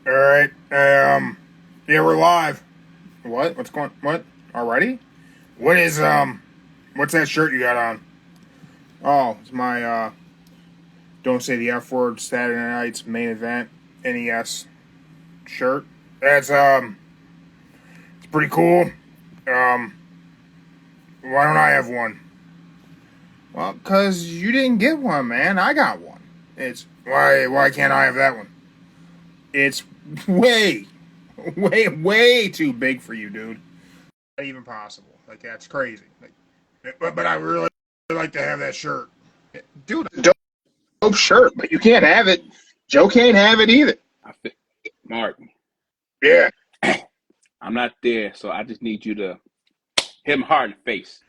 All right. Yeah, we're live. What? What's going? What? Already? What is What's that shirt you got on? Oh, it's my Don't Say the F Word Saturday Night's Main Event NES shirt. That's it's pretty cool. Um, why don't I have one? Well, cause you didn't get one, man. I got one. It's why can't I have that one? It's way, way too big for you, dude. Not even possible. Like that's crazy. But I really like to have that shirt, dude. Dope shirt, but you can't have it. Joe can't have it either. Mark, Yeah, I'm not there, so I just need you to hit him hard in the face.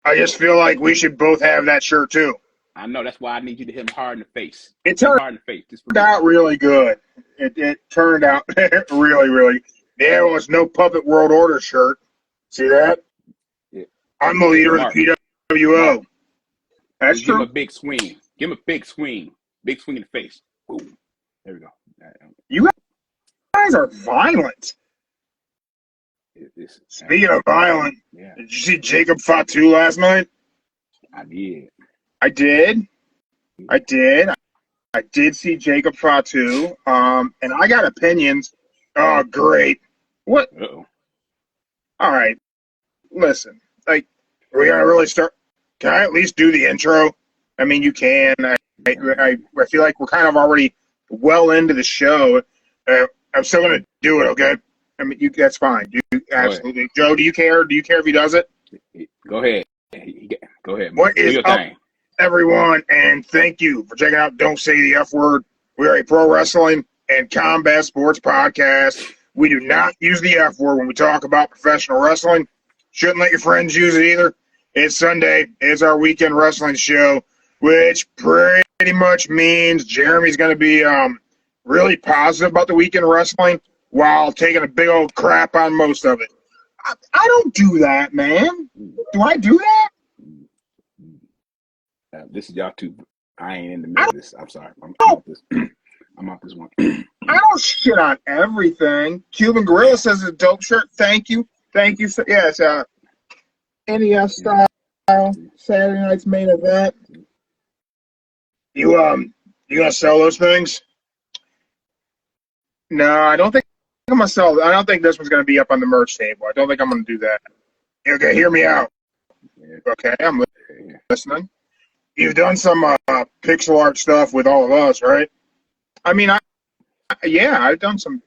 I just feel like we should both have that shirt too. I know that's why I need you to hit him hard in the face. It Hit him turned hard in the face. Just for me. out really good. It turned out really. There was no Puppet World Order shirt. See that? Yeah. I'm the leader Mark, of the PWO. Mark, That's give true. him a big swing. Give him a big swing. Big swing in the face. Boom. There we go. You guys are violent. Speaking of violent, yeah. Did you see Jacob Fatu last night? I did. I did see Jacob Fatu, and I got opinions. Oh, great. What? Uh-oh. All right. Listen, like, we're going to really start. Can I at least do the intro? I mean, you can. I feel like we're kind of already well into the show. I'm still going to do it, okay? I mean, that's fine. Absolutely. Joe, do you care? Do you care if he does it? Go ahead. Go ahead. What do is your up, thing. everyone? And thank you for checking out Don't Say the F Word. We are a pro wrestling and combat sports podcast. We do not use the F word when we talk about professional wrestling. Shouldn't let your friends use it either. It's Sunday. It's our weekend wrestling show, which pretty much means Jeremy's going to be really positive about the weekend wrestling while taking a big old crap on most of it. I don't do that, man. Do I do that? This is y'all two. I ain't in the middle of this. I'm sorry. I'm off this. I'm off this one. I don't shit on everything. Cuban Gorilla says it's a dope shirt. Thank you. So, yeah, it's NES style Saturday Night's Main Event. You gonna sell those things? No, I don't think I'm gonna sell. I don't think this one's gonna be up on the merch table. I don't think I'm gonna do that. Okay, hear me out. Okay, I'm listening. You've done some pixel art stuff with all of us, right? I mean, I've done some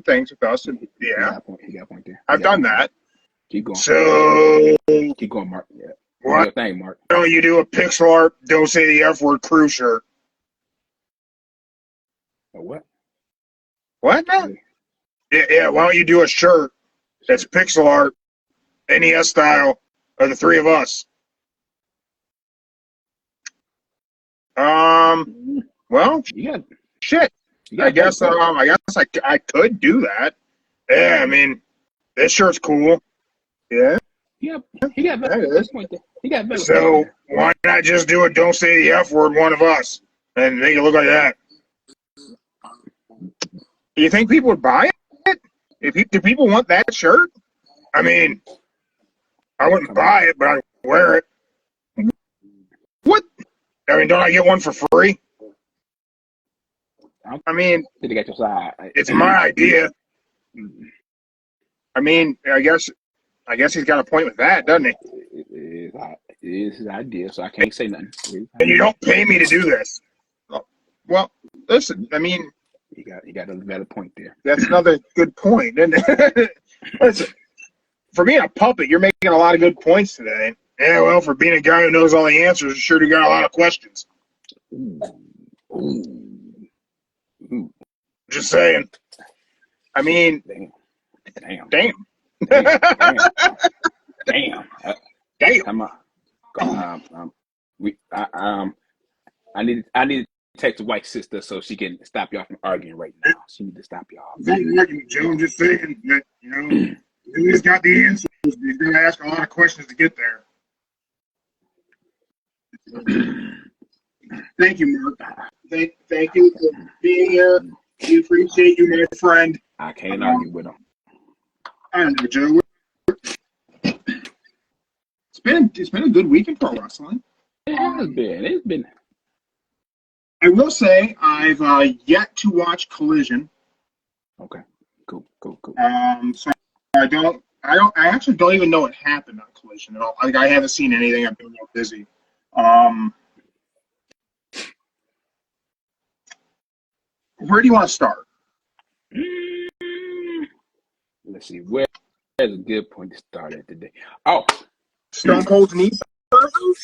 things with us, and yeah, He got a point there. I've done that. Keep going. So keep going, Mark. Yeah. What? Thing, Mark. Why don't you do a pixel art? Don't say the F word crew shirt. A what? What? Yeah. Why don't you do a shirt that's pixel art, NES style, of the three of us? Well, shit. I guess I could do that. Yeah, I mean, this shirt's cool. Yeah. Yeah, he got better point there. He got better. So why not just do it? Don't say the F word, one of us, and make it look like that. You think people would buy it? Do people want that shirt? I mean, I wouldn't buy it, but I'd wear it. What? I mean, don't I get one for free? I mean, it's my idea. I mean, I guess he's got a point with that, doesn't he? It is his idea, so I can't say nothing. And you don't pay me to do this. Well, listen, I mean, he got a better point there. That's another good point, isn't it? Listen, for being a puppet, you're making a lot of good points today. Yeah, well, for being a guy who knows all the answers, you sure do got a lot of questions. Ooh. Just saying. I mean, damn. Come on. I need to text the white sister so she can stop y'all from arguing right now. She need to stop y'all. Joe, I'm just saying that, he's got the answers. He's going to ask a lot of questions to get there. Thank you, Mark. Thank you for being here. We appreciate you, my friend. I can't argue with him. I don't know, Joe. It's been a good week in pro wrestling. It's been. I will say I've yet to watch Collision. Okay. Cool. So I actually don't even know what happened on Collision at all. Like, I haven't seen anything. I've been real busy. Where do you want to start? Let's see. Where's a good point to start at today? Oh, Stone Cold's knee surgery?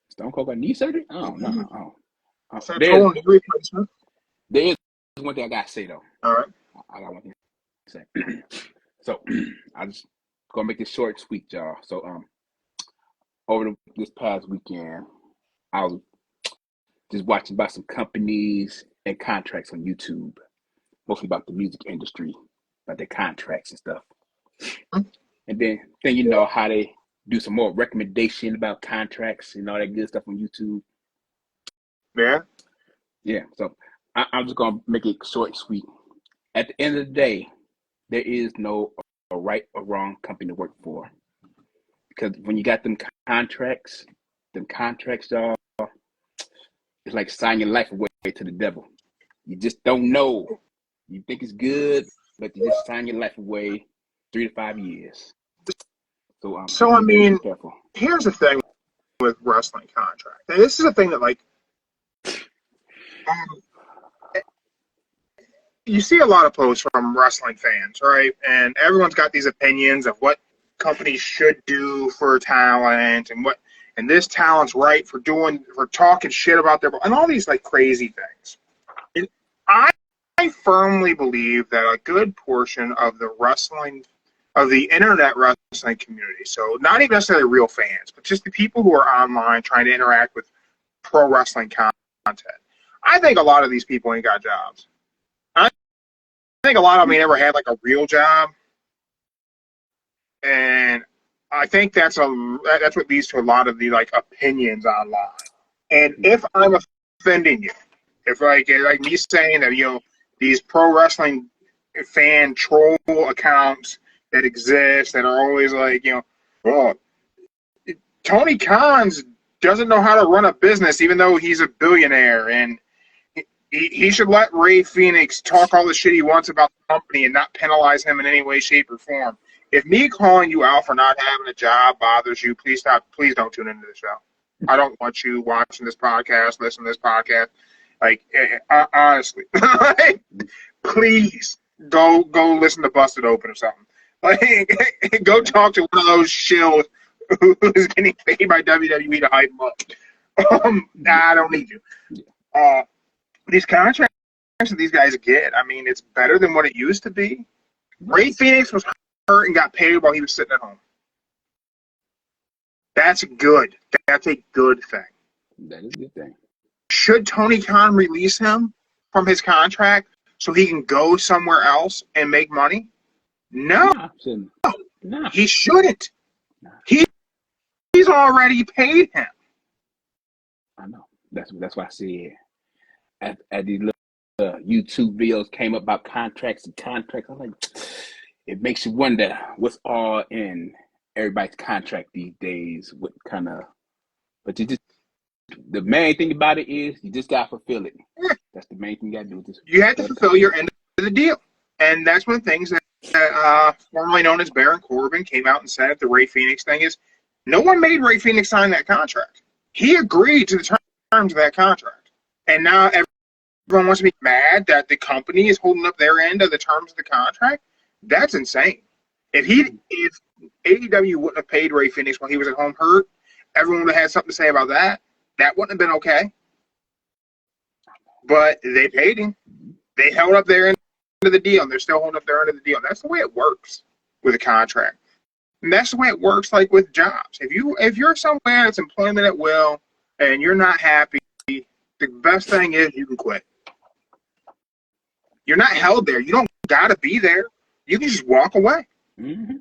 Stone Cold got knee surgery? Oh, no. Total knee replacement. There is one thing I got to say, though. All right. I got one thing to say. So, I just going to make this short and sweet, y'all. So, over this past weekend, I was just watching about some companies and contracts on YouTube, mostly about the music industry, about their contracts and stuff. And then you know how they do some more recommendation about contracts and all that good stuff on YouTube. Yeah. So I'm just gonna make it short and sweet. At the end of the day, there is no right or wrong company to work for, because when you got them contracts, y'all, it's like signing your life away to the devil. You just don't know. You think it's good, but you just sign your life away 3 to 5 years. So I mean, careful. Here's the thing with wrestling contract. This is a thing that, like, you see a lot of posts from wrestling fans, right? And everyone's got these opinions of what companies should do for talent and this talent's right for talking shit about their, and all these like crazy things. And I firmly believe that a good portion of the internet wrestling community, so not even necessarily real fans, but just the people who are online trying to interact with pro wrestling content. I think a lot of these people ain't got jobs. I think a lot of them ain't ever had like a real job, and I think that's what leads to a lot of the like opinions online. And if I'm offending you, if like me saying that these pro wrestling fan troll accounts that exist that are always like Tony Khan doesn't know how to run a business even though he's a billionaire, and he should let Ray Phoenix talk all the shit he wants about the company and not penalize him in any way, shape, or form. If me calling you out for not having a job bothers you, please stop. Please don't tune into the show. I don't want you watching this podcast, listening to this podcast. Like, honestly, please go listen to Busted Open or something. Like, go talk to one of those shills who's getting paid by WWE to hype him up. I don't need you. These contracts that these guys get, I mean, it's better than what it used to be. Ray Phoenix was hurt and got paid while he was sitting at home. That's good. That's a good thing. That is a good thing. Should Tony Khan release him from his contract so he can go somewhere else and make money? No. No. He shouldn't. He's already paid him. I know. That's why I said at these little YouTube videos came up about contracts. I'm like, it makes you wonder what's all in everybody's contract these days. What kind of? But the main thing about it is you just gotta fulfill it. Yeah. That's the main thing you gotta do. You have to fulfill your end of the deal, and that's one of the things that formerly known as Baron Corbin came out and said the Ray Phoenix thing is. No one made Ray Phoenix sign that contract. He agreed to the terms of that contract. And now everyone wants to be mad that the company is holding up their end of the terms of the contract. That's insane. If AEW wouldn't have paid Ray Phoenix while he was at home hurt, everyone would have had something to say about that. That wouldn't have been okay. But they paid him. They held up their end of the deal, and they're still holding up their end of the deal. That's the way it works with a contract. And that's the way it works, like with jobs. If you're somewhere that's employment at will and you're not happy, the best thing is you can quit. You're not held there. You don't gotta be there. You can just walk away. Mm-hmm.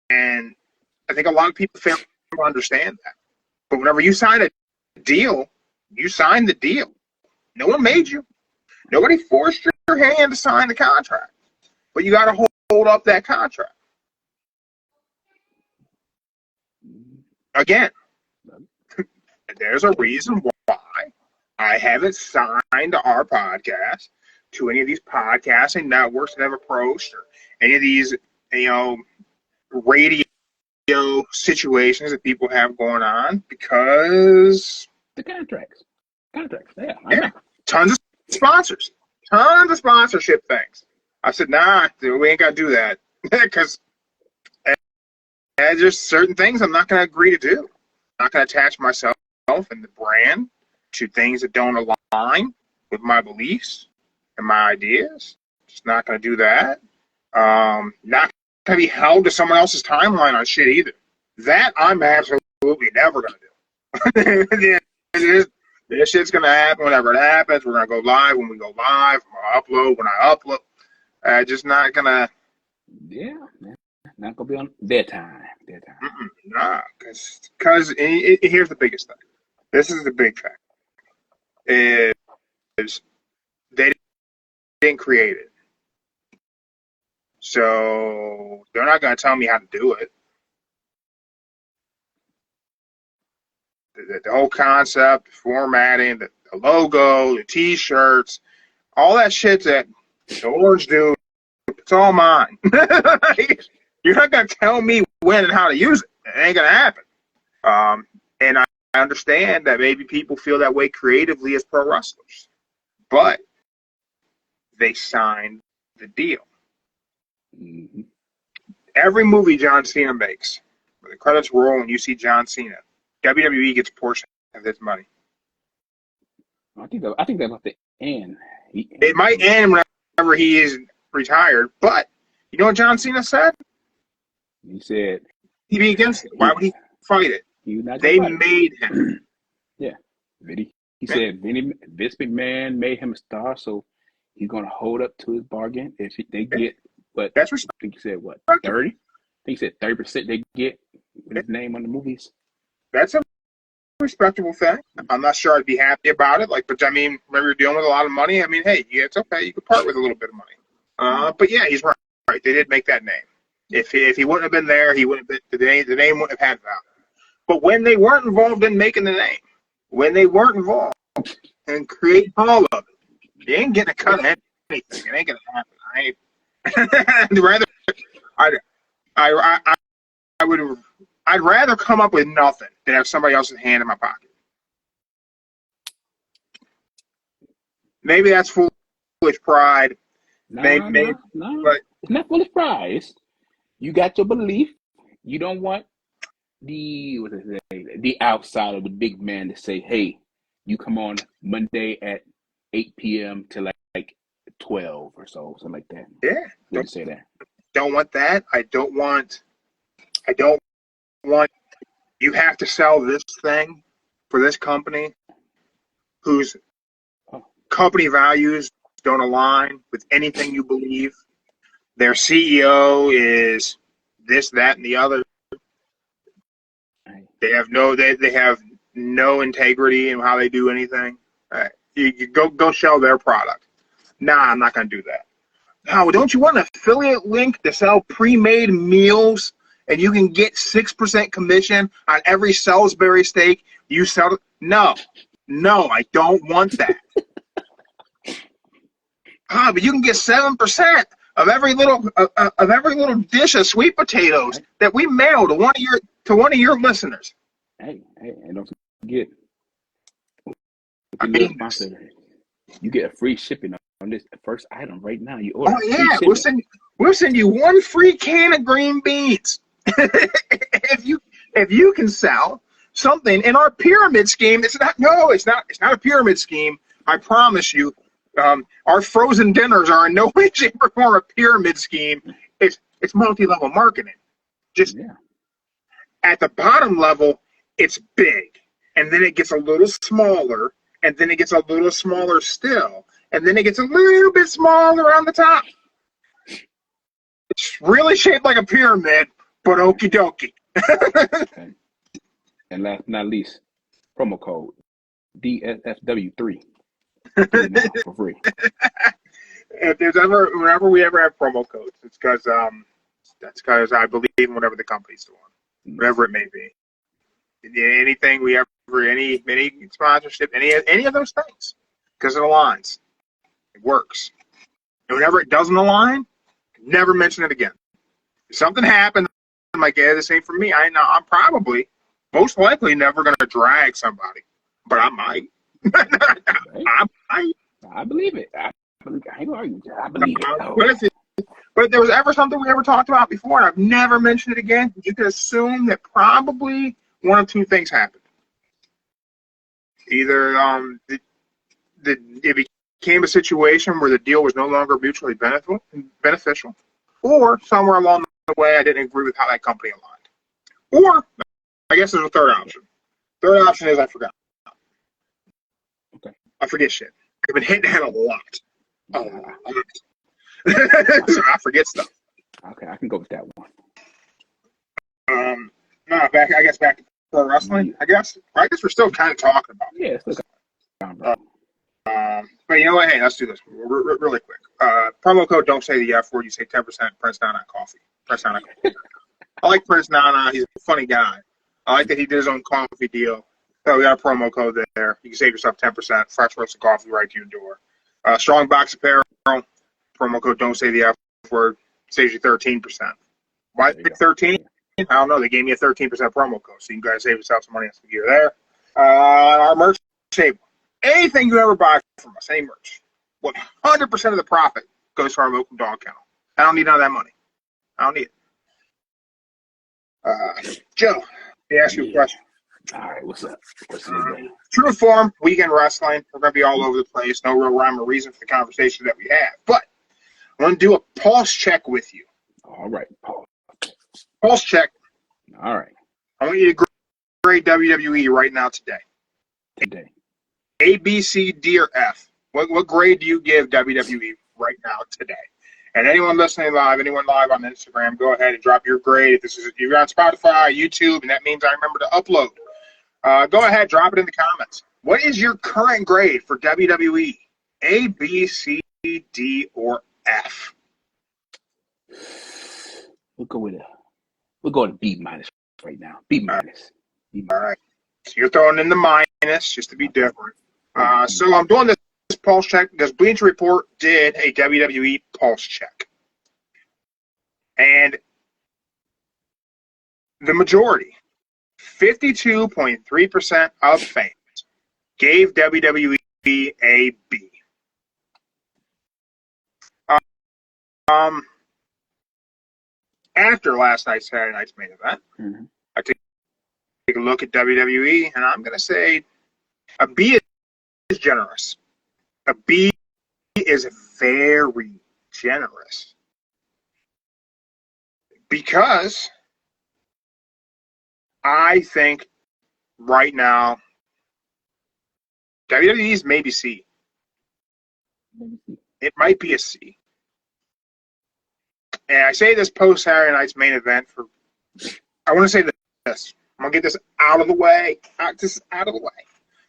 And I think a lot of people fail to understand that. But whenever you sign a deal, you sign the deal. No one made you. Nobody forced your hand to sign the contract. But you got to hold up that contract. Again, there's a reason why I haven't signed our podcast to any of these podcasting networks that have approached, or any of these, radio situations that people have going on, because the contracts. Yeah, I yeah, know. tons of sponsors, tons of sponsorship things. I said, nah, we ain't got to do that, because there's just certain things I'm not going to agree to do. I'm not going to attach myself and the brand to things that don't align with my beliefs and my ideas. Just not going to do that. Not going to be held to someone else's timeline on shit either. That I'm absolutely never going to do. This shit's going to happen whenever it happens. We're going to go live when we go live. I'm going to upload when I upload. Just not going to. Yeah, not going to be on their time. Nah, because here's the biggest thing. This is the big fact. Is they didn't create it. So they're not going to tell me how to do it. The whole concept, the formatting, the logo, the T-shirts, all that shit that the Orange Dude, it's all mine. You're not going to tell me when and how to use it. It ain't going to happen. And I understand that maybe people feel that way creatively as pro wrestlers. But they signed the deal. Mm-hmm. Every movie John Cena makes, when the credits roll and you see John Cena, WWE gets a portion of this money. I think that about the end. It might end whenever he is retired, but you know what John Cena said? He said he'd be against it. Why would he fight it? They made him. Yeah. He said Vince McMahon made him a star, so he's going to hold up to his bargain. If they get, but that's I think he said, 30? I think he said 30% they get with his name on the movies. That's a respectable thing. I'm not sure I'd be happy about it. But I mean, remember, you're dealing with a lot of money. I mean, hey, yeah, it's okay. You could part with a little bit of money. But yeah, he's right. They did make that name. If he wouldn't have been there, he wouldn't have been, the name wouldn't have had value. But when they weren't involved in making the name, when they weren't involved in creating all of it, you ain't getting a cut of anything. It ain't gonna happen. I'd rather come up with nothing than have somebody else's hand in my pocket. Maybe that's foolish pride. No. But it's not foolish pride. You got your belief. You don't want the outside of the big man to say, hey, you come on Monday at 8 p.m. to like 12 or so, something like that. Yeah. Don't say that. Don't want that. I don't want you have to sell this thing for this company whose company values don't align with anything you believe. Their CEO is this, that, and the other. They have no integrity in how they do anything. You go sell their product. Nah, I'm not going to do that. No, don't you want an affiliate link to sell pre-made meals and you can get 6% commission on every Salisbury steak you sell? No, I don't want that. But you can get 7% of every little dish of sweet potatoes that we mail to one of your listeners. Hey, and don't forget, you get a free shipping on this first item right now. You order. Oh yeah, we'll send you one free can of green beans if you can sell something in our pyramid scheme. It's not a pyramid scheme. I promise you. Our frozen dinners are in no way, shape, or form a pyramid scheme. It's multi-level marketing. At the bottom level, it's big, and then it gets a little smaller, and then it gets a little smaller still, and then it gets a little bit smaller on the top. It's really shaped like a pyramid, but okie dokie. Okay. And last but not least, promo code DSFW3. For free. If there's whenever we ever have promo codes, it's because that's because I believe in whatever the company's doing, whatever it may be. Anything we ever, any sponsorship, any of those things, because it aligns, it works. And whenever it doesn't align, never mention it again. If something happens, I'm like, yeah, this ain't for me. I'm probably, most likely, never gonna drag somebody, but I might. I might. I believe it. I ain't gonna argue with you. I believe it. But if there was ever something we ever talked about before, and I've never mentioned it again, you could assume that probably one of two things happened. Either it became a situation where the deal was no longer mutually beneficial, or somewhere along the way I didn't agree with how that company aligned. Or, I guess there's a third option. Third option is I forgot. Okay. I forget shit. I've been hitting that a lot. So I forget stuff. Okay, I can go with that one. Back to pro wrestling. I guess we're still kind of talking about it. Yeah, it's still kind of but you know what? Hey, let's do this really quick. Promo code don't say the F word. You say 10% Prince Nana coffee. Prince Nana coffee. I like Prince Nana. He's a funny guy. I like that he did his own coffee deal. So we got a promo code there. You can save yourself 10%. Fresh roasted coffee right to your door. Strong Box Apparel. Promo code don't say the F word. Saves you 13%. Why pick 13? I don't know. They gave me a 13% promo code, so you guys save yourself some money on some gear there. Our merch table. Anything you ever buy from us, any merch, 100% of the profit goes to our local dog kennel. I don't need none of that money. I don't need it. Joe, let me ask you a question. All right, what's up? True form, weekend wrestling. We're going to be all over the place. No real rhyme or reason for the conversation that we have. But I'm going to do a pulse check with you. All right, Pulse check. All right. I want you to grade WWE right now today. A, B, C, D, or F. What grade do you give WWE right now today? And anyone listening live, anyone live on Instagram, go ahead and drop your grade. If you're on Spotify, YouTube, and that means I remember to upload. Go ahead, drop it in the comments. What is your current grade for WWE? A, B, C, D, or F? We'll go with a B minus right now. B minus. All right. So you're throwing in the minus just to be different. So I'm doing this pulse check because Bleacher Report did a WWE pulse check. And the majority, 52.3% of fans, gave WWE a B. After last night's Saturday night's main event, I take a look at WWE, and I'm going to say a B is generous. A B is very generous. Because I think right now, WWE is maybe C. It might be a C. And I say this post Saturday night's main event I want to say this. I'm going to get this out of the way.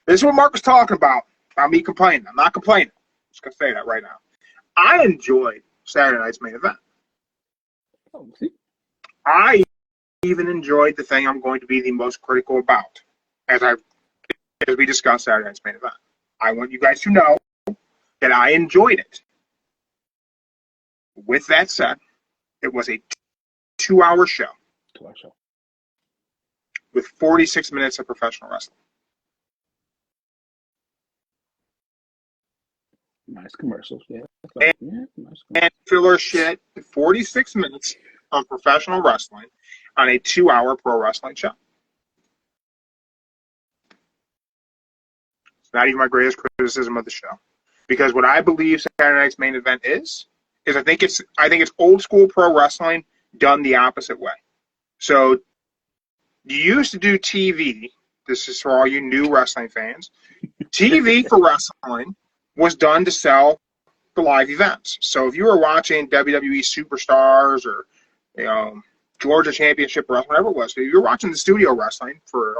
This is what Mark was talking about me complaining. I'm not complaining. I'm just going to say that right now. I enjoyed Saturday night's main event. I even enjoyed the thing I'm going to be the most critical about as we discuss Saturday night's main event. I want you guys to know that I enjoyed it. With that said, it was a 2-hour show. 2-hour show. With 46 minutes of professional wrestling. Nice commercials, yeah. And filler shit, 46 minutes of professional wrestling on a 2-hour pro wrestling show. It's not even my greatest criticism of the show. Because what I believe Saturday night's main event is I think it's old school pro wrestling done the opposite way. So you used to do TV. This is for all you new wrestling fans. TV for wrestling was done to sell the live events. So if you were watching WWE Superstars or Georgia Championship Wrestling, whatever it was, if you're watching the studio wrestling for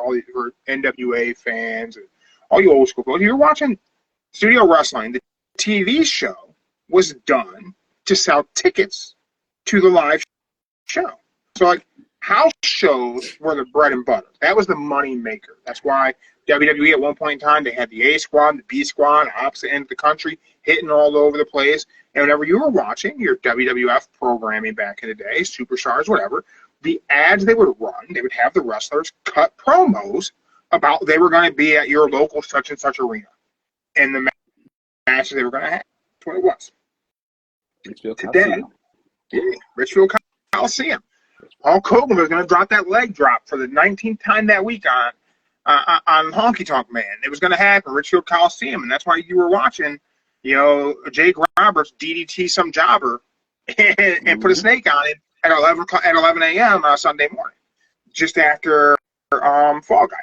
NWA fans and all you old school folks, you're watching Studio Wrestling, the TV show, was done to sell tickets to the live show. So, like, house shows were the bread and butter. That was the money maker. That's why WWE at one point in time, they had the A squad, the B squad, opposite end of the country, hitting all over the place. And whenever you were watching your WWF programming back in the day, Superstars, whatever, the ads they would run, they would have the wrestlers cut promos about they were going to be at your local such and such arena and the matches they were going to have. That's what it was. Today, Richfield Coliseum. Hulk Hogan was going to drop that leg drop for the 19th time that week on Honky Tonk Man. It was going to happen, Richfield Coliseum, and that's why you were watching, Jake Roberts DDT some jobber and put a snake on it at 11 a.m. on Sunday morning, just after Fall Guy.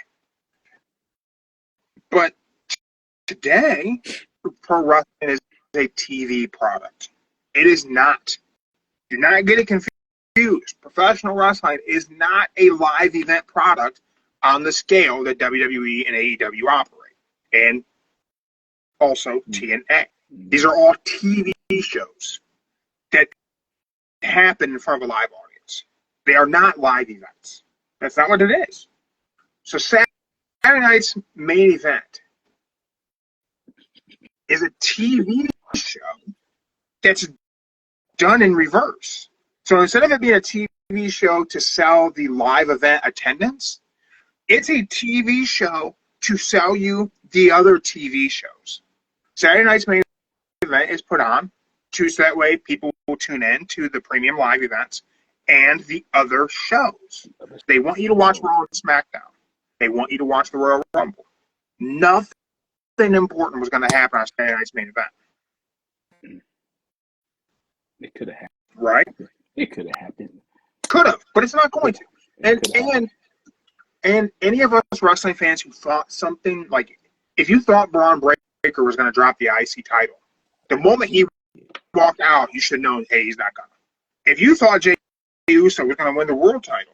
But today, pro wrestling is a TV product. It is not. Do not get it confused. Professional wrestling is not a live event product on the scale that WWE and AEW operate, and also TNA. These are all TV shows that happen in front of a live audience. They are not live events. That's not what it is. So Saturday night's main event is a TV show that's done in reverse. So instead of it being a TV show to sell the live event attendance, it's a TV show to sell you the other TV shows. Saturday night's main event is put on so that way people will tune in to the premium live events and the other shows. They want you to watch Raw and SmackDown. They want you to watch the Royal Rumble. Nothing important was going to happen on Saturday night's main event. It could have happened. Right? It could have happened. Could have, but it's not going to. And any of us wrestling fans who thought something, like, if you thought Braun Breaker was going to drop the IC title, the moment he walked out, you should know, hey, he's not going to. If you thought Jey Uso was going to win the world title,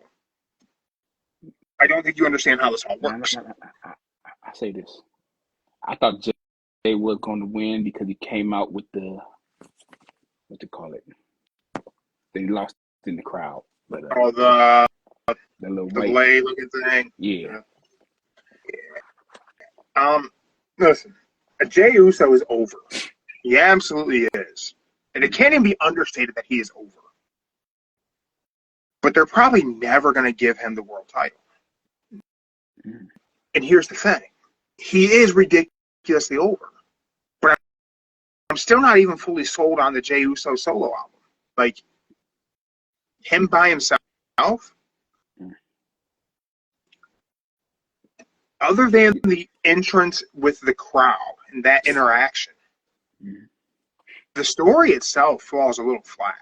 I don't think you understand how this all works. I say this. I thought Jey was going to win because he came out with the, what to call it? Then he lost in the crowd. But, the little lay looking thing. Yeah. Listen, Jey Uso is over. He absolutely is. And it can't even be understated that he is over. But they're probably never going to give him the world title. Mm. And here's the thing. He is ridiculously over. But I'm still not even fully sold on the Jey Uso solo album. Like, him by himself, other than the entrance with the crowd and that interaction, the story itself falls a little flat.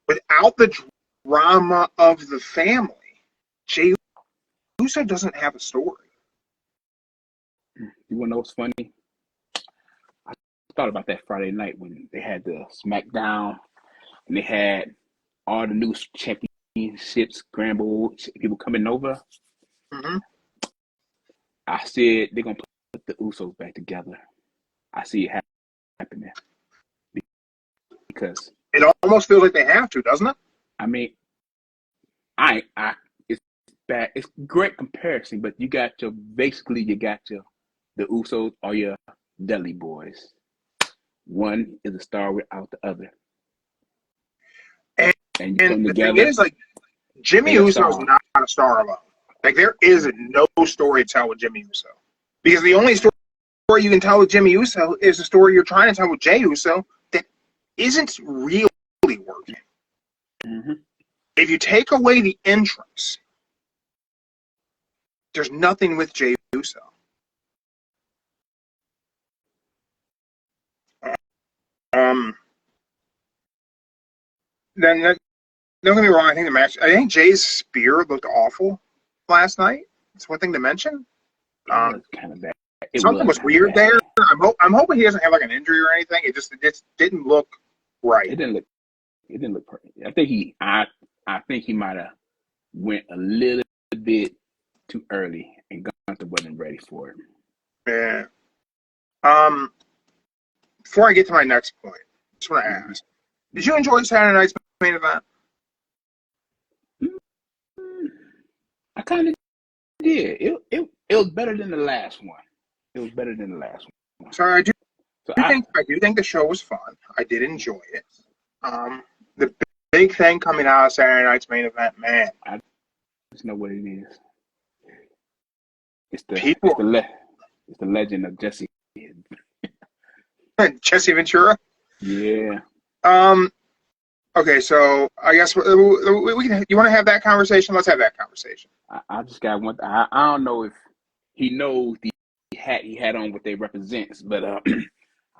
Without the drama of the family, Jey Uso doesn't have a story. You want to know what's funny? I thought about that Friday night when they had the SmackDown and they had all the new championships scrambled, people coming over. Mm-hmm. I said they're going to put the Usos back together. I see it happening. Because it almost feels like they have to, doesn't it? I mean, it's bad. It's great comparison, but you got the Usos are your Dudley boys. One is a star without the other. And the together, thing is, like, Jimmy Uso is not a star alone. Like, there is no story to tell with Jimmy Uso. Because the only story you can tell with Jimmy Uso is the story you're trying to tell with Jey Uso that isn't really working. Mm-hmm. If you take away the entrance, there's nothing with Jey Uso. Then don't get me wrong. I think Jay's spear looked awful last night. It's one thing to mention. Kind of bad. Something was weird there. I'm hoping he doesn't have like an injury or anything. It just didn't look right. It didn't look perfect. I think he might have went a little bit too early and Gunther wasn't ready for it. Yeah. Before I get to my next point, I just want to ask: did you enjoy Saturday night's main event? I kind of did. It was better than the last one. It was better than the last one. So I do So think the show was fun. I did enjoy it. The big thing coming out of Saturday night's main event, man. I just know what it is. It's People, it's the legend of Jesse. Jesse Ventura. Yeah. Okay, so I guess we can. You want to have that conversation? Let's have that conversation. I just got one. I don't know if he knows the hat he had on what they represents, but I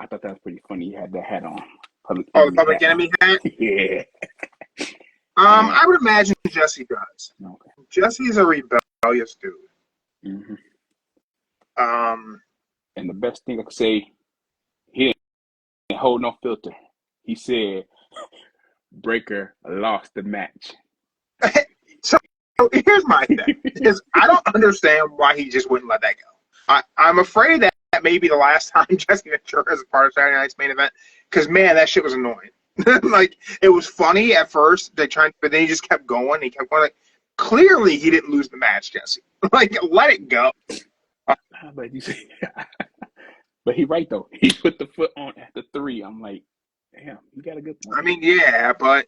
thought that was pretty funny. He had that hat on. The Public Enemy hat. Yeah. I would imagine Jesse does. Okay. Jesse's a rebellious dude. Mm-hmm. And the best thing I could say, he didn't hold no filter. He said, Breaker lost the match. So here's my thing: is I don't understand why he just wouldn't let that go. I'm afraid that maybe the last time Jesse Ventura is a part of Saturday night's main event, because man, that shit was annoying. Like, it was funny at first, but then he just kept going. He kept going. Like, clearly, he didn't lose the match, Jesse. Like, let it go. But you see, but he right though. He put the foot on at the 3. I'm like, damn, you got a good point. I mean, yeah, but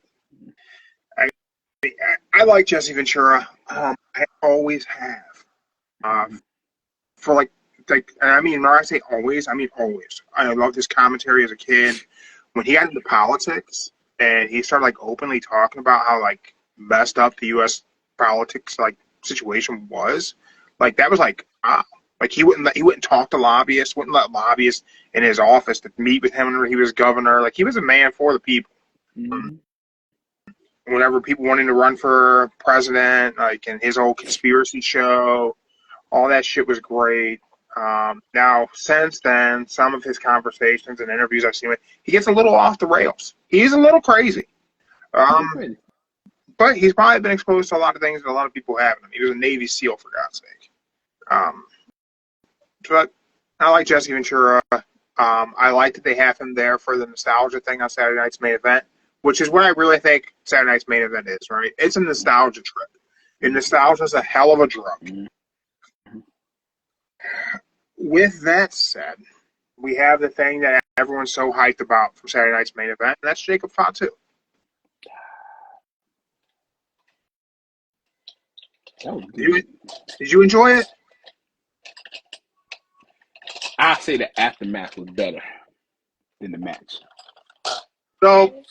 I like Jesse Ventura. I always have. For like, I mean, when I say always, I mean always. I loved his commentary as a kid. When he got into politics and he started like openly talking about how like messed up the U.S. politics like situation was, like that was like like he wouldn't talk to lobbyists, wouldn't let lobbyists in his office to meet with him when he was governor. Like, he was a man for the people. Mm-hmm. Whenever people wanted to run for president, like in his whole conspiracy show, all that shit was great. Now, since then, some of his conversations and interviews I've seen with, he gets a little off the rails. He's a little crazy. But he's probably been exposed to a lot of things that a lot of people haven't. He was a Navy SEAL, for God's sake. But I like Jesse Ventura. I like that they have him there for the nostalgia thing on Saturday night's main event, which is what I really think Saturday night's main event is, right? It's a nostalgia trip. And nostalgia is a hell of a drug. Mm-hmm. With that said, we have the thing that everyone's so hyped about from Saturday night's main event, and that's Jacob Fatu. Did you enjoy it? I say the aftermath was better than the match. So,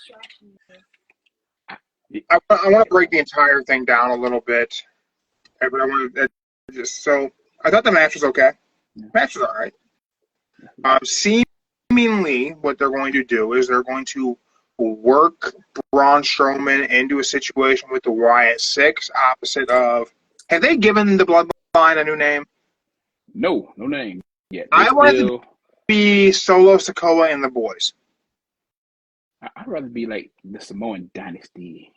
I want to break the entire thing down a little bit. But I want to I thought the match was okay. The match was all right. Seemingly, what they're going to do is they're going to work Braun Strowman into a situation with the Wyatt Six, opposite of. Have they given the Bloodline a new name? No name yet. I wanted to be Solo Sikoa and the Boys. I'd rather be like the Samoan Dynasty.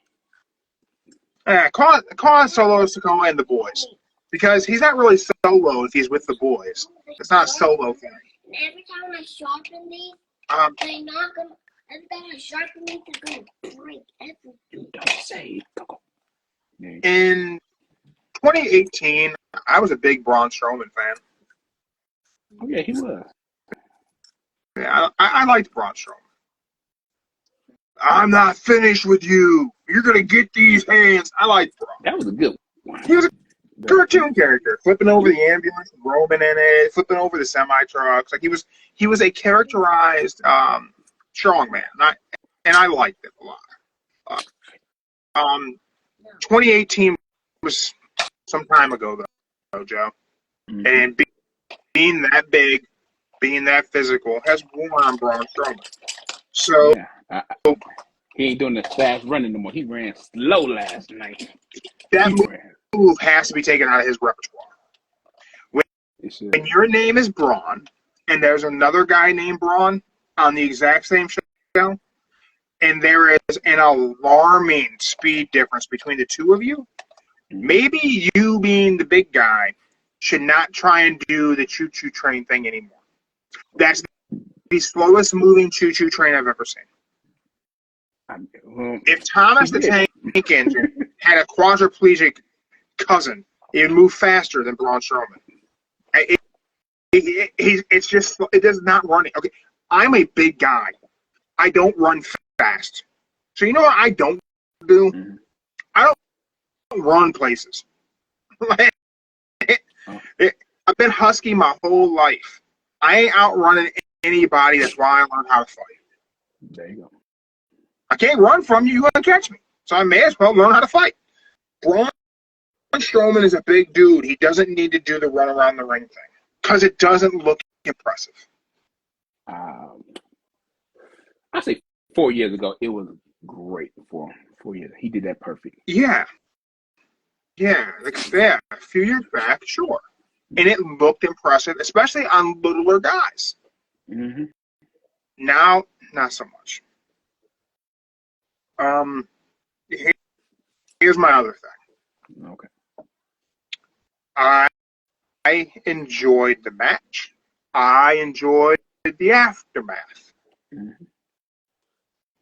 Call it Solo Sikoa and the Boys, because he's not really solo if he's with the boys. It's not a solo thing. Every time I sharpen these, they're not gonna. Every time I sharpen these, they're gonna break everything. Don't say it. In 2018, I was a big Braun Strowman fan. Oh yeah, he was. Yeah, I liked Braun Strowman. I'm not finished with you. You're going to get these hands. I liked Braun. That was a good one. He was a cartoon character, flipping over the ambulance, Roman in it, flipping over the semi-trucks. Like, he was a characterized strongman, and I liked it a lot. 2018 was some time ago, though, Joe. Mm-hmm. And being that big, being that physical, has worn on Braun Strowman. So he ain't doing the fast running no more. He ran slow last night. That move has to be taken out of his repertoire. When your name is Braun, and there's another guy named Braun on the exact same show, and there is an alarming speed difference between the two of you, maybe you being the big guy should not try and do the choo-choo train thing anymore. That's the slowest moving choo-choo train I've ever seen. If Thomas the Tank Engine had a quadriplegic cousin, he would move faster than Braun Strowman. It's just, it does not run. Okay, I'm a big guy. I don't run fast. So you know what I don't do? Mm-hmm. I don't run places. I've been husky my whole life. I ain't outrunning anybody. That's why I learned how to fight. There you go. I can't run from you. You're going to catch me. So I may as well learn how to fight. Braun Strowman is a big dude. He doesn't need to do the run around the ring thing because it doesn't look impressive. I say 4 years ago, it was great for 4 years. He did that perfect. Yeah. Yeah. A few years back, sure. And it looked impressive, especially on littler guys. Mm-hmm. Now, not so much. Here's my other thing. Okay. I enjoyed the match. I enjoyed the aftermath. Mm-hmm.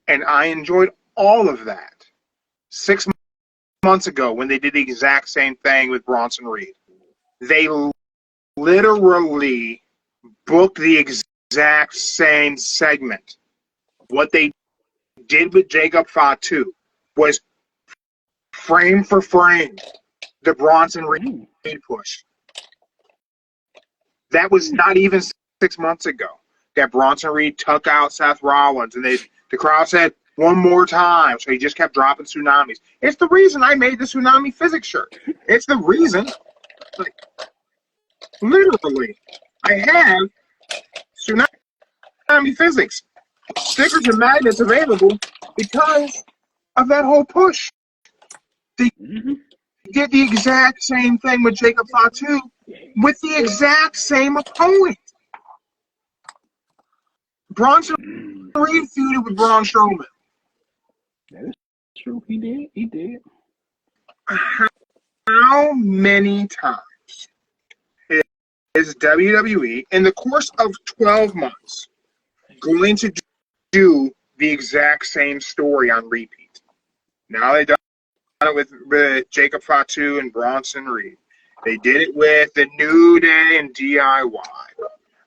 And I enjoyed all of that 6 months ago when they did the exact same thing with Bronson Reed. They literally booked the exact same segment. What they did with Jacob Fatu was frame for frame the Bronson Reed push. That was not even 6 months ago that Bronson Reed took out Seth Rollins, and the crowd said, one more time. So he just kept dropping tsunamis. It's the reason I made the Tsunami Physics shirt. It's the reason. Like, literally, I have Tsunami Physics stickers and magnets available because of that whole push. They did the exact same thing with Jacob Fatu with the exact same opponent. Bronson Reed feuded with Braun Strowman. That is true. He did. How many times is WWE, in the course of 12 months, going to do the exact same story on repeat? Now they've done it with Jacob Fatu and Bronson Reed. They did it with the New Day and DIY.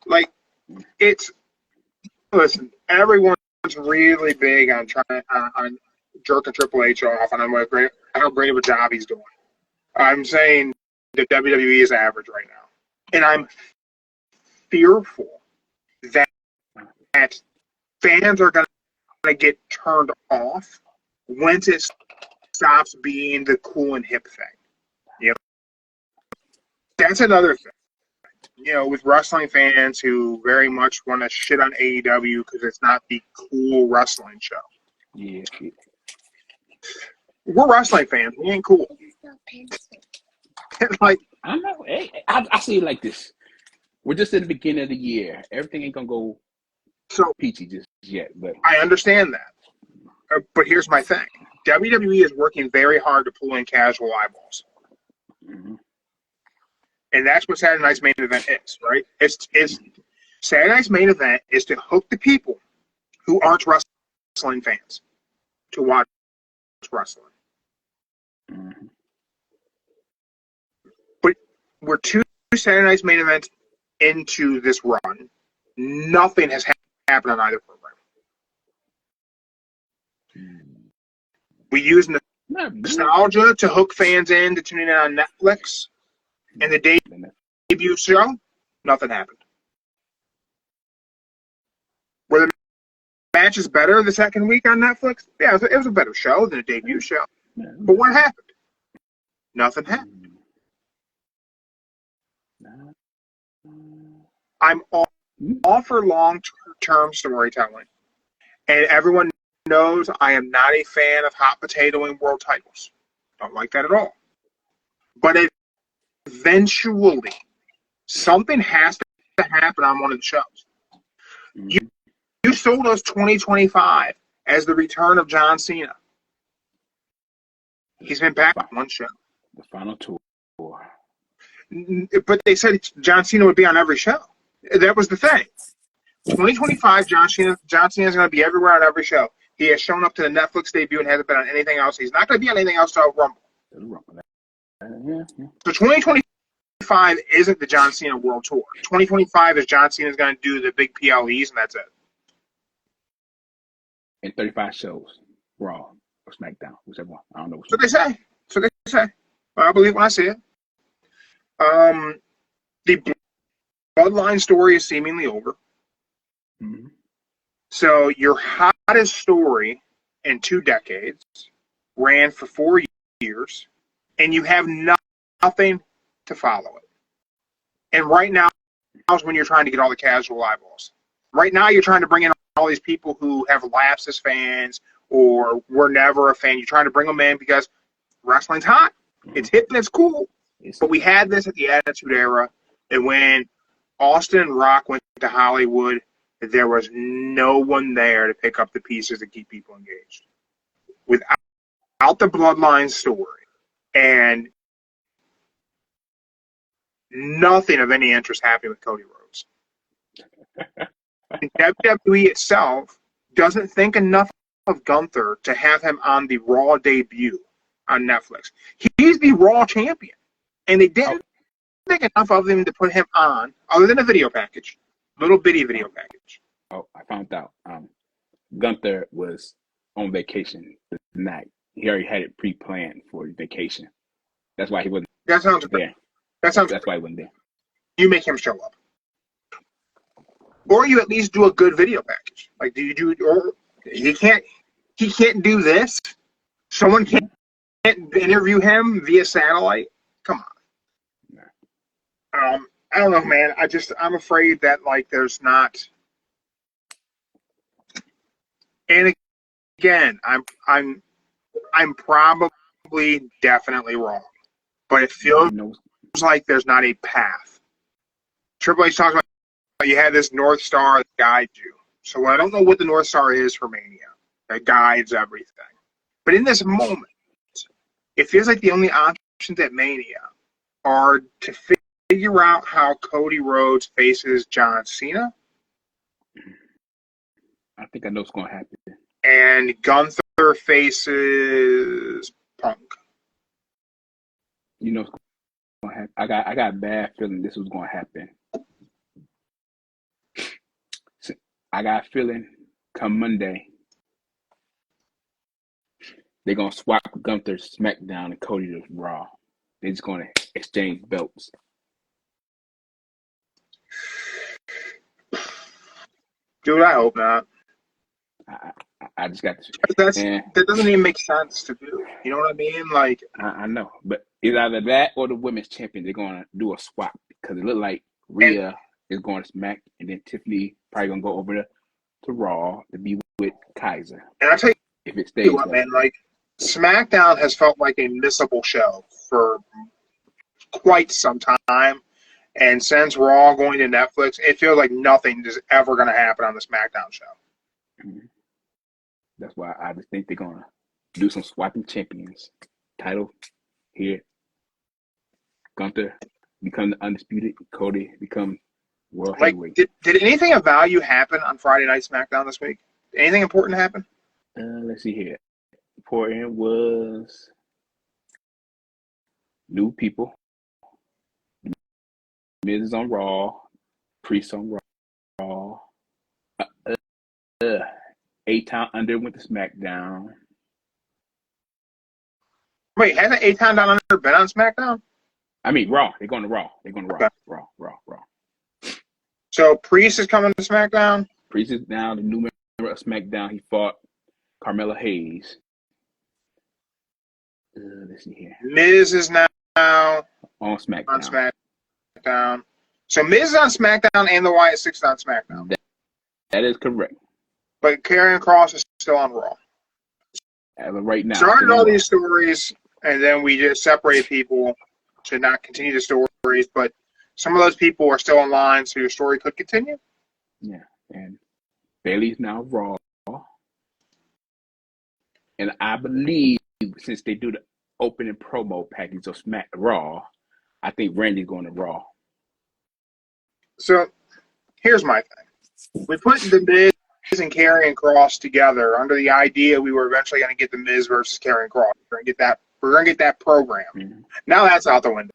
Like, listen, everyone's really big on on jerking Triple H off, and how great of a job he's doing. I'm saying that WWE is average right now. And I'm fearful that fans are going to get turned off once it stops being the cool and hip thing. You know, that's another thing. You know, with wrestling fans who very much want to shit on AEW because it's not the cool wrestling show. Yeah. We're wrestling fans. We ain't cool. Like, I know. Hey, I see it like this. We're just at the beginning of the year. Everything ain't gonna go so peachy just yet. But I understand that. But here's my thing. WWE is working very hard to pull in casual eyeballs. Mm-hmm. And that's what Saturday Night's main event is, right? It's Saturday Night's main event is to hook the people who aren't wrestling fans to watch wrestling. Mm-hmm. But we're 2 Saturday Night's main events into this run. Nothing has happened on either program. We use nostalgia to hook fans in to tune in on Netflix. And the debut show, nothing happened. Were the matches better the second week on Netflix? Yeah, it was a better show than a debut show. But what happened? Nothing happened. I'm all for long-term storytelling. And everyone knows I am not a fan of hot potatoing world titles. Don't like that at all. But eventually, something has to happen on one of the shows. Mm-hmm. You sold us 2025 as the return of John Cena. He's been back on one show. The final tour. But they said John Cena would be on every show. That was the thing. 2025, John Cena is going to be everywhere on every show. He has shown up to the Netflix debut and hasn't been on anything else. He's not going to be on anything else till Rumble. So 2025 isn't the John Cena World Tour. 2025 is John Cena is going to do the big PLEs, and that's it. And 35 shows, Raw or SmackDown, whichever one. I don't know. That's what they say. Well, I believe when I see it. The Bloodline story is seemingly over. Mm-hmm. So your hottest story in 2 decades ran for 4 years, and you have nothing to follow it. And right now is when you're trying to get all the casual eyeballs. Right now you're trying to bring in all these people who have lapsed as fans or were never a fan. You're trying to bring them in because wrestling's hot. Mm-hmm. It's hip and it's cool. But we had this at the Attitude Era, and when Austin and Rock went to Hollywood, there was no one there to pick up the pieces and keep people engaged. Without the Bloodline story and nothing of any interest happening with Cody Rhodes. WWE itself doesn't think enough of Gunther to have him on the Raw debut on Netflix. He's the Raw champion, and they didn't think enough of him to put him on, other than a video package, little bitty video package. Oh, I found out. Gunther was on vacation the night. He already had it pre-planned for his vacation. That's why he wasn't there. That's why he wasn't there. You make him show up. Or you at least do a good video package. Like, he can't do this? Someone can't interview him via satellite? Come on. Nah. I don't know, man. I'm afraid that, like, there's not. And again, I'm probably definitely wrong, but it feels like there's not a path. Triple H talks about you have this North Star that guides you. So I don't know what the North Star is for Mania that guides everything. But in this moment, it feels like the only options at Mania are to figure out how Cody Rhodes faces John Cena. I think I know what's going to happen. And Gunther faces Punk. You know what's going to happen. I got a bad feeling this was going to happen. I got a feeling come Monday, they're going to swap Gunther SmackDown and Cody to Raw. They're just going to exchange belts. Dude, I hope not. I just got to. That doesn't even make sense to do. You know what I mean? Like, I know, but it's either that or the women's champion. They're going to do a swap because it looked like Rhea is going to Smack, and then Tiffany probably going to go over to Raw to be with Kaiser. And I tell you, if it stays, man, like SmackDown has felt like a missable show for quite some time. And since Raw going to Netflix, it feels like nothing is ever going to happen on the SmackDown show. Mm-hmm. That's why I just think they're going to do some swapping champions. Title here. Gunther become the undisputed. Cody become world heavyweight. Did anything of value happen on Friday Night SmackDown this week? Anything important happen? Let's see here. Important was new people. Miz is on Raw. Priest on Raw. A-Town Under went to SmackDown. Wait, hasn't A-Town Down Under been on SmackDown? I mean, Raw. They're going to Raw. Okay. Raw. So Priest is coming to SmackDown? Priest is now the new member of SmackDown. He fought Carmella Hayes. Let's see here. Miz is now on SmackDown. So Miz is on SmackDown and the Wyatt Six on SmackDown. That is correct. But Karrion Kross is still on Raw. As of right now. Started all these stories, and then we just separated people to not continue the stories. But some of those people are still in line, so your story could continue. Yeah, and Bayley's now Raw. And I believe since they do the opening promo package of Raw, I think Randy's going to Raw. So here's my thing. We put the Miz and Karrion Kross together under the idea we were eventually going to get the Miz versus Karrion Kross. We're going to get that program. Mm-hmm. Now that's out the window.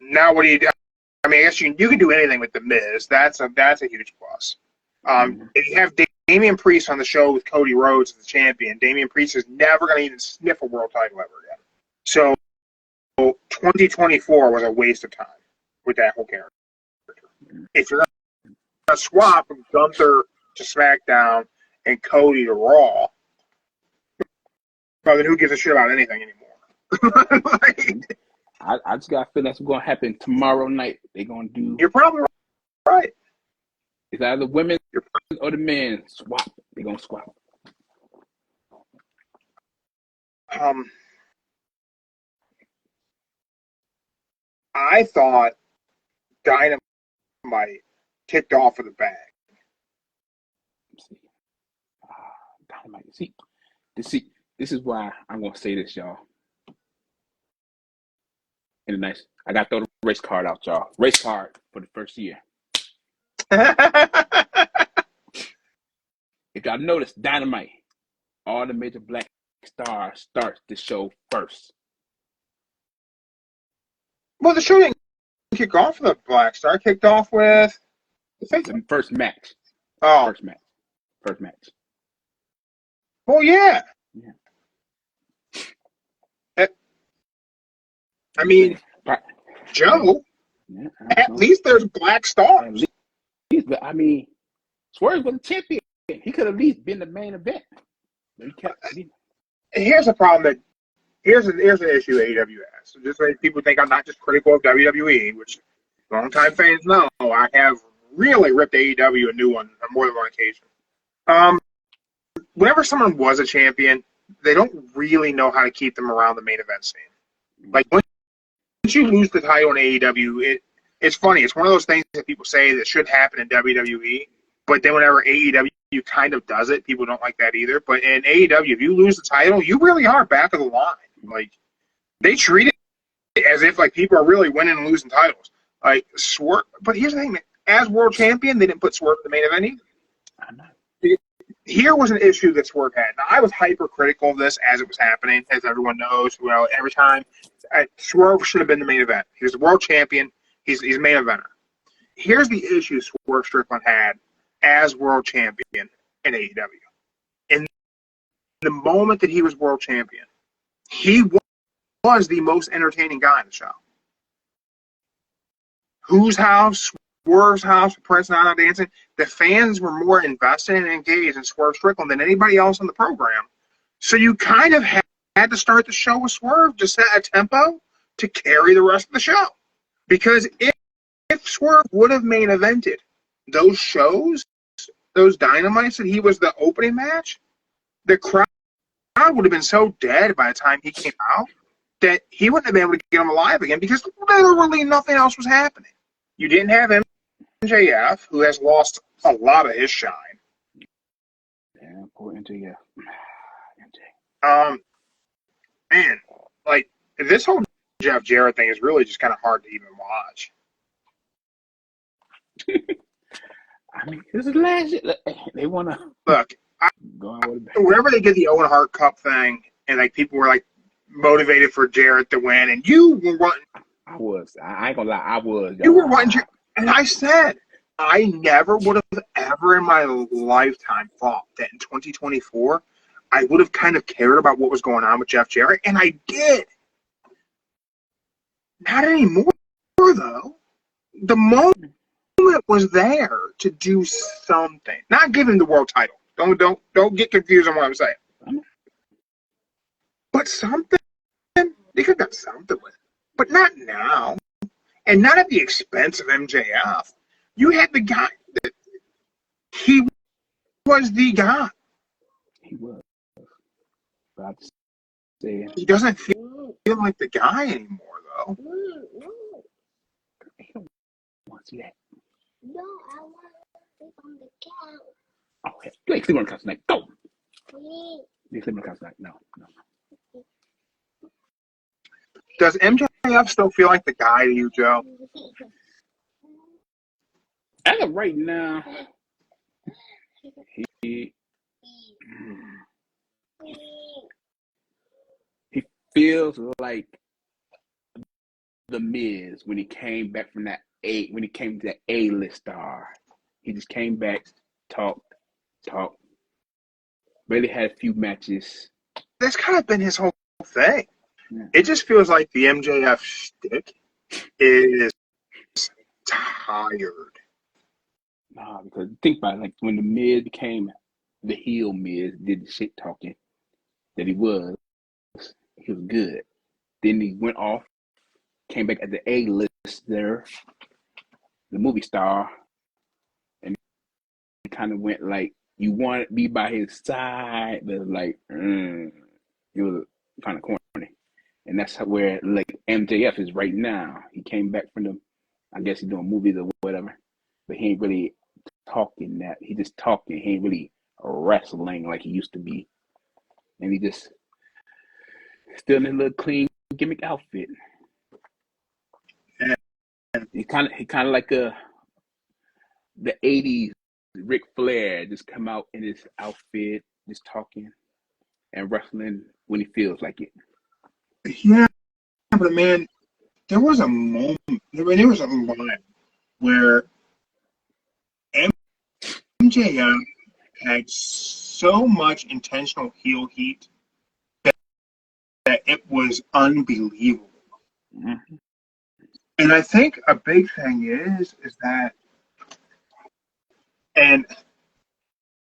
Now what do you do? I mean, I guess you can do anything with the Miz. That's a huge plus. If you have Damian Priest on the show with Cody Rhodes as the champion, Damian Priest is never going to even sniff a world title ever again. So 2024 was a waste of time with that whole character. If you're going to swap Gunther to SmackDown and Cody to Raw, well, then who gives a shit about anything anymore? I just got a feeling that's going to happen tomorrow night. They're going to do. You're probably right. It's either the women or the men swap. They're going to swap. I thought Dynamite kicked off with a bang. Dynamite. See, this is why I'm going to say this, y'all. And nice. I got to throw the race card out, y'all. Race card for the first year. If y'all notice, Dynamite, all the major black stars starts the show first. Well, the show didn't kick off with a black star. It kicked off with the first match. Oh. First match. Well, yeah. I mean, Joe, at least there's black stars. But I mean, Swerve was a champion. He could have at least been the main event. But here's the problem. Here's an issue AEW has. So just like people think I'm not just critical of WWE, which longtime fans know, I have really ripped AEW a new one on more than one occasion. Whenever someone was a champion, they don't really know how to keep them around the main event scene. Like, once you lose the title in AEW, it's funny. It's one of those things that people say that should happen in WWE, but then whenever AEW kind of does it, people don't like that either. But in AEW, if you lose the title, you really are back of the line. Like, they treat it as if, like, people are really winning and losing titles. Like, Swerve. But here's the thing, man. As world champion, they didn't put Swerve in the main event either. I know. Here was an issue that Swerve had. Now, I was hypercritical of this as it was happening, as everyone knows. Well, every time, Swerve should have been the main event. He was the world champion. He's a main eventer. Here's the issue Swerve Strickland had as world champion in AEW. In the moment that he was world champion, he was the most entertaining guy in the show. Whose house? Swerve's house, Prince Nana dancing. The fans were more invested and engaged in Swerve Strickland than anybody else on the program. So you kind of had to start the show with Swerve to set a tempo to carry the rest of the show. Because if Swerve would have main evented those shows, those Dynamites that he was the opening match, the crowd would have been so dead by the time he came out that he wouldn't have been able to get him alive again because literally nothing else was happening. You didn't have MJF, who has lost a lot of his shine. Yeah, poor MJF. Man, like, this whole Jeff Jarrett thing is really just kind of hard to even watch. I mean, this is last year. They want to look. Whenever they did the Owen Hart Cup thing, and like people were like motivated for Jarrett to win, and you were wanting. I ain't gonna lie. I was. You were wanting, and I said I never would have ever in my lifetime thought that in 2024 I would have kind of cared about what was going on with Jeff Jarrett, and I did. Not anymore, though. The moment was there to do something. Not give him the world title. Don't get confused on what I'm saying. But something. They could have done something with it. But not now. And not at the expense of MJF. You had the guy that he was the guy. He was. But he doesn't feel like the guy anymore, though. He don't want to see that. No, I want to sleep on the couch. Oh, yeah. You ain't sleeping on the couch tonight. Go. Please. You ain't sleeping on the couch tonight. No. Does MJF still feel like the guy to you, Joe? As of right now, he feels like the Miz when he came back from when he came to that A-list star. He just came back, talked, really had a few matches. That's kind of been his whole thing. Yeah. It just feels like the MJF shtick is tired. Nah, because think about it, like when the Miz became the heel Miz, did the shit talking that he was good. Then he went off, came back at the A-list there, the movie star, and he kind of went like, you want to be by his side, but like, it was kind of corny. And that's where like MJF is right now. He came back from I guess he's doing movies or whatever, but he ain't really talking that. He just talking. He ain't really wrestling like he used to be. And he just still in a little clean gimmick outfit. Yeah. He kind of like the 80s Ric Flair, just come out in his outfit, just talking and wrestling when he feels like it. Yeah, but man, there was a moment, there was a line where MJF had so much intentional heel heat that it was unbelievable. Mm-hmm. And I think a big thing is that, and,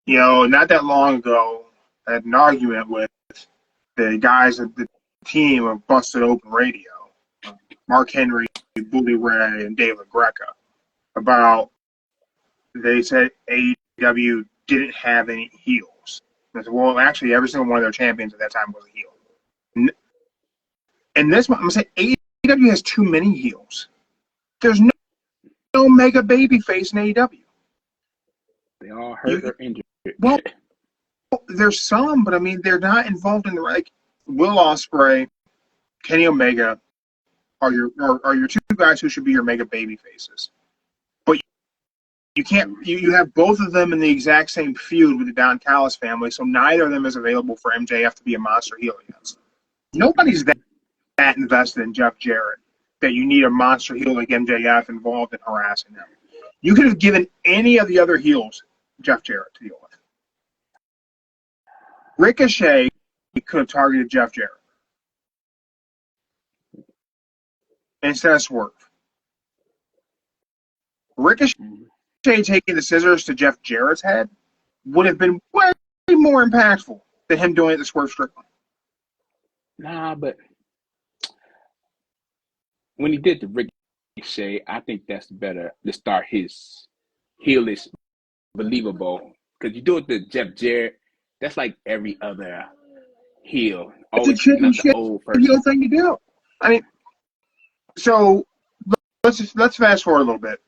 you know, not that long ago, I had an argument with the guys at the team of Busted Open Radio, Mark Henry, Bully Ray, and David Greca, about, they said AEW didn't have any heels. I said, well, actually, every single one of their champions at that time was a heel. And this one, I'm going to say AEW has too many heels. There's no mega baby face in AEW. They all hurt or injured. Well, there's some, but I mean, they're not involved in the like Will Ospreay, Kenny Omega are your two guys who should be your mega baby faces. But you can't. You have both of them in the exact same feud with the Don Callis family, so neither of them is available for MJF to be a monster heel against. Nobody's that invested in Jeff Jarrett that you need a monster heel like MJF involved in harassing him. You could have given any of the other heels Jeff Jarrett to deal with. Ricochet could have targeted Jeff Jarrett instead of Swerve. Ricochet taking the scissors to Jeff Jarrett's head would have been way more impactful than him doing it to Swerve Strickland. Nah, but when he did the Ricochet, I think that's better to start his heelish believable. Because you do it to Jeff Jarrett, that's like every other heel. It's a championship heel thing to do. I mean, so let's fast forward a little bit.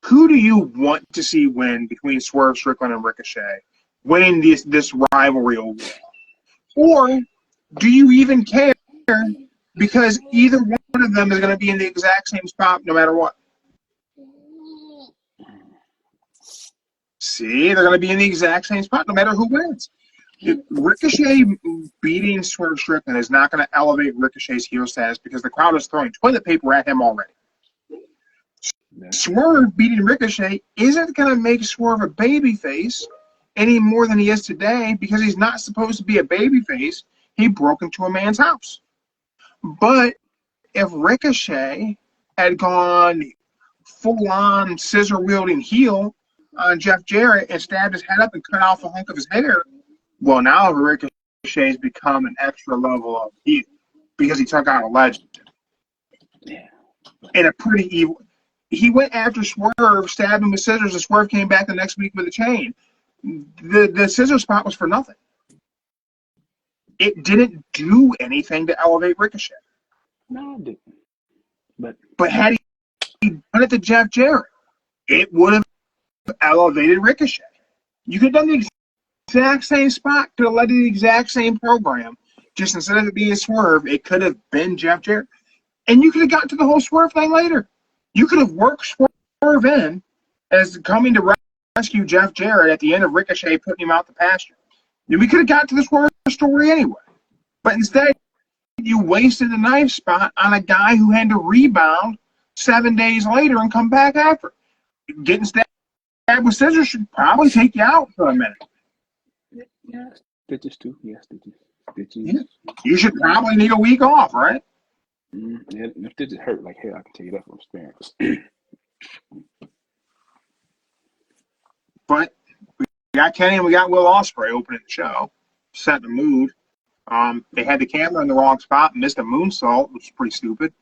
Who do you want to see win between Swerve Strickland and Ricochet, winning this rivalry overall? Or do you even care? Because either one of them is going to be in the exact same spot no matter what. See, they're going to be in the exact same spot no matter who wins. Ricochet beating Swerve Strickland is not going to elevate Ricochet's heel status because the crowd is throwing toilet paper at him already. Swerve beating Ricochet isn't going to make Swerve a babyface any more than he is today because he's not supposed to be a babyface. He broke into a man's house. But if Ricochet had gone full-on scissor-wielding heel on Jeff Jarrett and stabbed his head up and cut off a hunk of his hair, well, now Ricochet's become an extra level of heel because he took out a legend. Yeah. And a pretty evil. He went after Swerve, stabbed him with scissors, and Swerve came back the next week with a chain. The scissor spot was for nothing. It didn't do anything to elevate Ricochet. No, it didn't. But had he done it to Jeff Jarrett, it would have elevated Ricochet. You could have done the exact same spot, could have led to the exact same program. Just instead of it being Swerve, it could have been Jeff Jarrett. And you could have gotten to the whole Swerve thing later. You could have worked Swerve in as coming to rescue Jeff Jarrett at the end of Ricochet putting him out the pasture. And we could have got to the Swerve story anyway. But instead, you wasted a knife spot on a guy who had to rebound 7 days later and come back after. Getting stabbed with scissors should probably take you out for a minute. Yeah, stitches too. Yeah, stitches. Yeah. You should probably need a week off, right? Yeah, if stitches hurt like hell, I can tell you that from experience. But we got Kenny and we got Will Ospreay opening the show, setting the mood. They had the camera in the wrong spot and missed a moonsault, which is pretty stupid.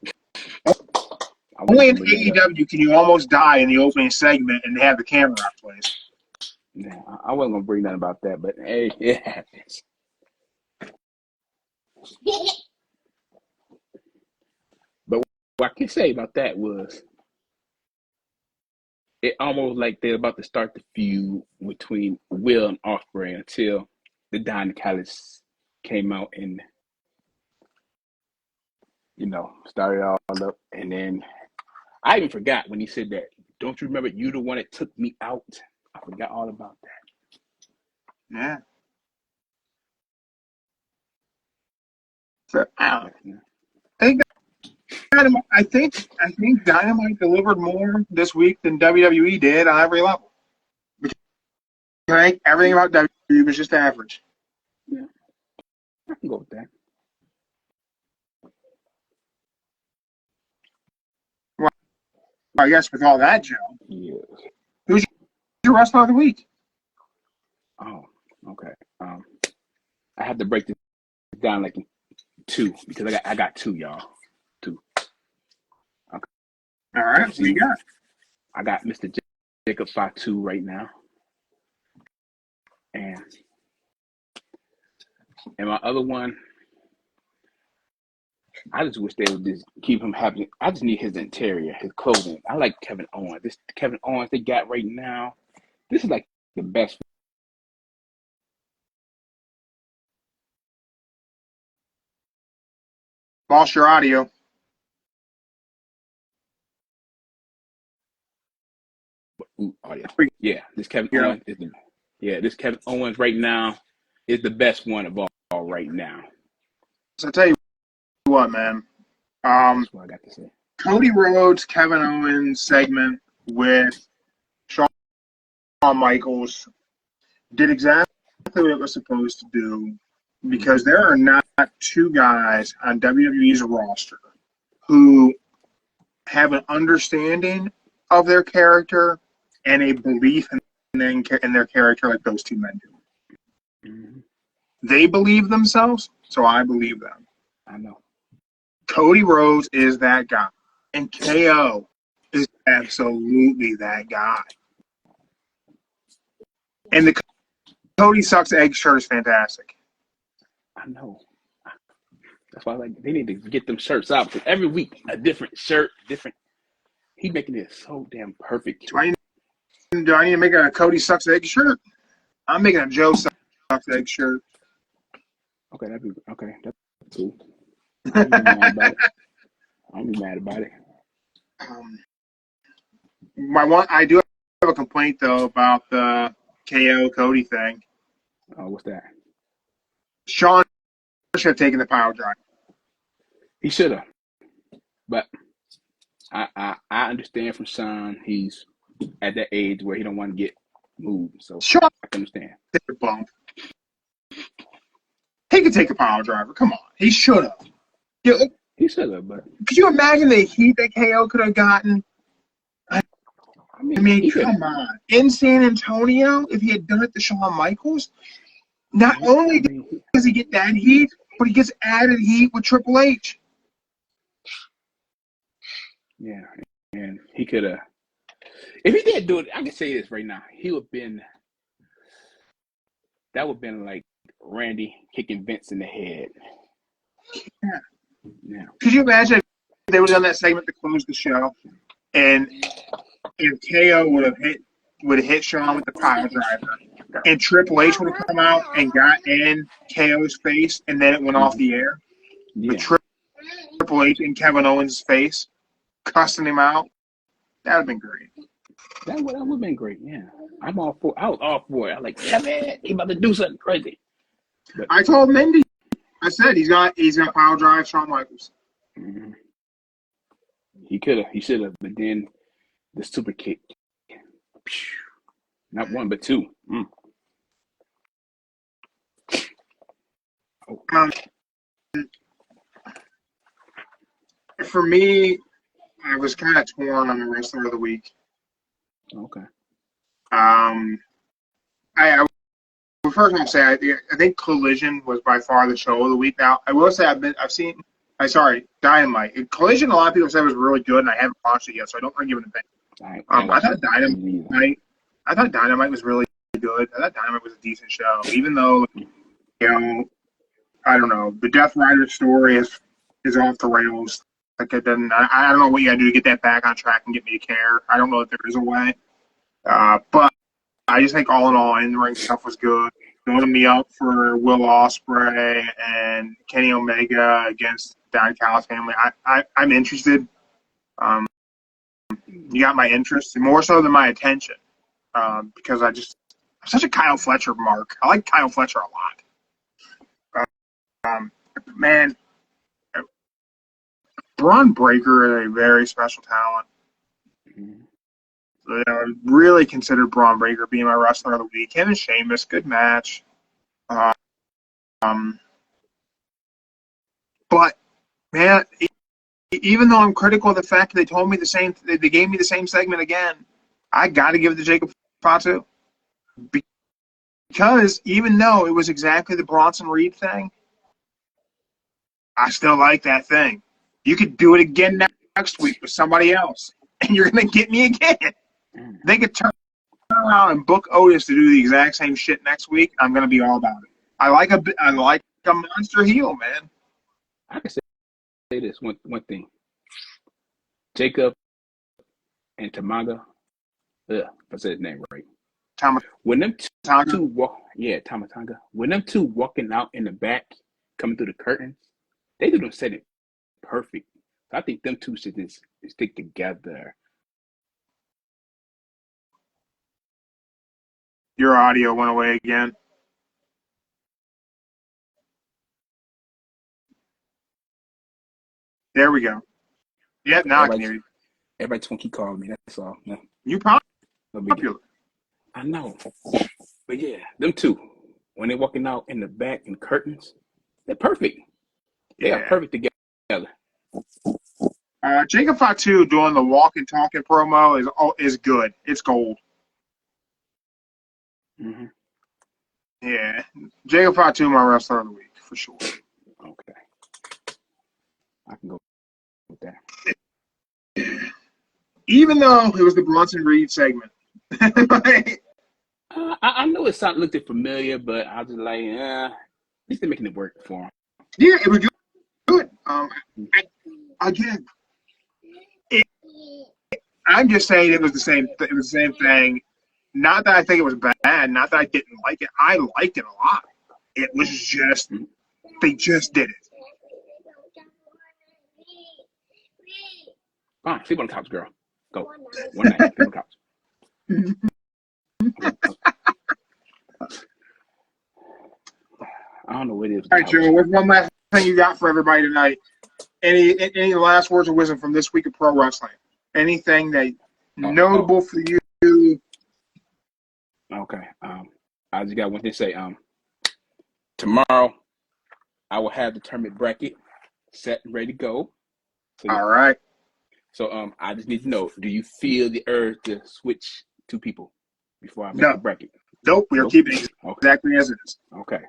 Only in AEW can you almost die in the opening segment and have the camera out of place. Yeah, I wasn't gonna bring nothing about that, but hey, it happens. But what I can say about that was it almost like they're about to start the feud between Will and Ospreay until the Dynamite came out and started all up. And then I even forgot when he said that. Don't you remember you the one that took me out? I forgot all about that. Yeah. So, I think Dynamite delivered more this week than WWE did on every level. I think everything about WWE was just average. Yeah, I can go with that. Well, I guess with all that, Joe, Yes. who's your wrestler of the week? Oh, okay. I have to break this down like in two because I got two, y'all. Two. Okay. All right, what you got? I got Mr. Jacob Fatu right now. And my other one, I just wish they would just keep him happy. I just need his interior, his clothing. I like Kevin Owens. This Kevin Owens they got right now, this is like the best. Lost your audio. Oh yeah. This Kevin Owens is this Kevin Owens right now is the best one of all right now. So I tell you what, man. That's what I got to say. Cody Rhodes, Kevin Owens segment with Shawn Michaels did exactly what it was supposed to do because there are not two guys on WWE's roster who have an understanding of their character and a belief in their character like those two men do. Mm-hmm. They believe themselves, so I believe them. I know. Cody Rhodes is that guy, and KO is absolutely that guy. And the Cody Sucks Egg shirt is fantastic. I know. That's why they need to get them shirts out because every week a different shirt, different. He's making it so damn perfect. Do I need to make a Cody Sucks Egg shirt? I'm making a Joe Sucks Egg shirt. Okay, that's cool. I don't be mad about it. I don't be mad about it. I do have a complaint though about the KO Cody thing. Oh, what's that? Shawn should have taken the power drive. He should have, but I understand from Shawn. He's at that age where he don't want to get moved, so Shawn I can understand. Take a bump. He could take a power driver. Come on, he should have. He should have, but could you imagine the heat that KO could have gotten? I mean, come on. In San Antonio, if he had done it to Shawn Michaels, not only does he get that heat, but he gets added heat with Triple H. Yeah, and he could have. If he did do it, I can say this right now. He would have been. That would have been like Randy kicking Vince in the head. Yeah. Could you imagine if they would have done that segment to close the show, and if KO would have hit Shawn with the power driver, and Triple H would have come out and got in KO's face, and then it went off the air. Yeah. With Triple H in Kevin Owens' face, cussing him out. That would have been great. That would have been great. Yeah, I was all for it. I was like, yeah, man, he about to do something crazy. But, I told Mindy. I said he's got power drive Shawn Michaels. Mm-hmm. He should have. But then the super kick, not one but two. For me, I was kind of torn on the wrestler of the week. Okay. Well, first I'll say I think Collision was by far the show of the week. Now I will say Dynamite. Collision. A lot of people said was really good, and I haven't watched it yet, so I don't want to give it a thing. I thought Dynamite was really good. I thought Dynamite was a decent show, even though I don't know, the Death Rider story is off the rails. Like it doesn't. I don't know what you got to do to get that back on track and get me to care. I don't know if there is a way, but I just think all in all, in-ring stuff was good. Building me up for Will Ospreay and Kenny Omega against Don Callis family. I'm interested. You got my interest, more so than my attention, because I'm such a Kyle Fletcher mark. I like Kyle Fletcher a lot. Man, Braun Breaker is a very special talent. I really considered Braun Breaker being my wrestler of the week. Him and Sheamus, good match. But man, even though I'm critical of the fact that they told me the same, they gave me the same segment again, I got to give it to Jacob Fatu, because even though it was exactly the Bronson Reed thing, I still like that thing. You could do it again next week with somebody else, and you're gonna get me again. They could turn around and book Otis to do the exact same shit next week. I'm gonna be all about it. I like a monster heel, man. I can say this one thing. Jacob and Tamaga, if I said his name right. When them two Tamatanga. When them two walking out in the back, coming through the curtains, they didn't set it perfect. I think them two should just stick together. Your audio went away again. There we go. Yeah, now I can hear you. Everybody just want to keep calling me. That's all. Yeah. You popular. I know. But yeah, them two, when they're walking out in the back in curtains, they're perfect. They are perfect together. Jacob Fatu doing the walking, talking promo is good. It's gold. Mm-hmm. Yeah, Jacob Fatu, my wrestler of the week for sure. Okay, I can go with that. Even though it was the Bronson Reed segment. I know it looked familiar, but I was just like, at least they're making it work for him. Yeah, it was good. I'm just saying it was the same. It was the same thing. Not that I think it was bad. Not that I didn't like it. I liked it a lot. It was just they just did it. Fine, sleep on the couch, girl. Go. One night, sleep on the couch. I don't know what it is. All right, Joe. What's one last thing you got for everybody tonight? Any last words of wisdom from this week of pro wrestling? Anything that notable for you? Okay. I just got one thing to say. Tomorrow, I will have the tournament bracket set and ready to go. So, all right. So I just need to know: do you feel the urge to switch two people before I make the bracket? Nope. We are keeping it exactly as it is. Okay.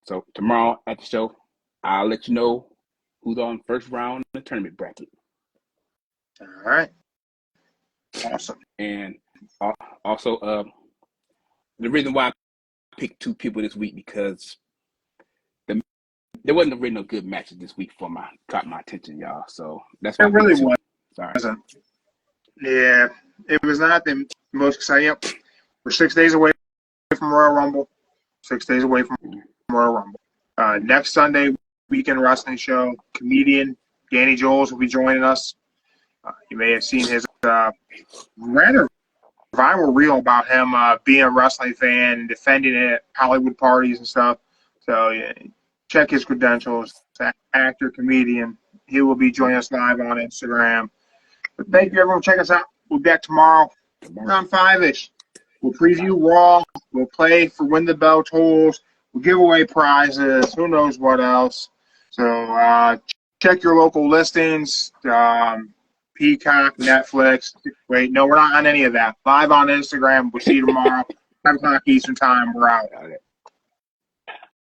So tomorrow at the show, I'll let you know who's on first round in the tournament bracket. All right. Awesome. And also, the reason why I picked two people this week because there wasn't really no good matches this week caught my attention, y'all. So that's why it really was. Sorry. Yeah, it was not the most exciting. We're 6 days away from Royal Rumble. 6 days away from Royal Rumble. Next Sunday, weekend wrestling show. Comedian Danny Jones will be joining us. You may have seen his rather viral reel about him being a wrestling fan and defending it at Hollywood parties and stuff. So yeah, check his credentials. Actor, comedian. He will be joining us live on Instagram. But thank you, everyone. Check us out. We'll be back tomorrow around 5-ish. We'll preview Raw. We'll play for Win the Bell tools. We'll give away prizes. Who knows what else. So check your local listings. Peacock, Netflix. Wait, no, we're not on any of that. Live on Instagram. We'll see you tomorrow. 10 o'clock Eastern Time. We're out.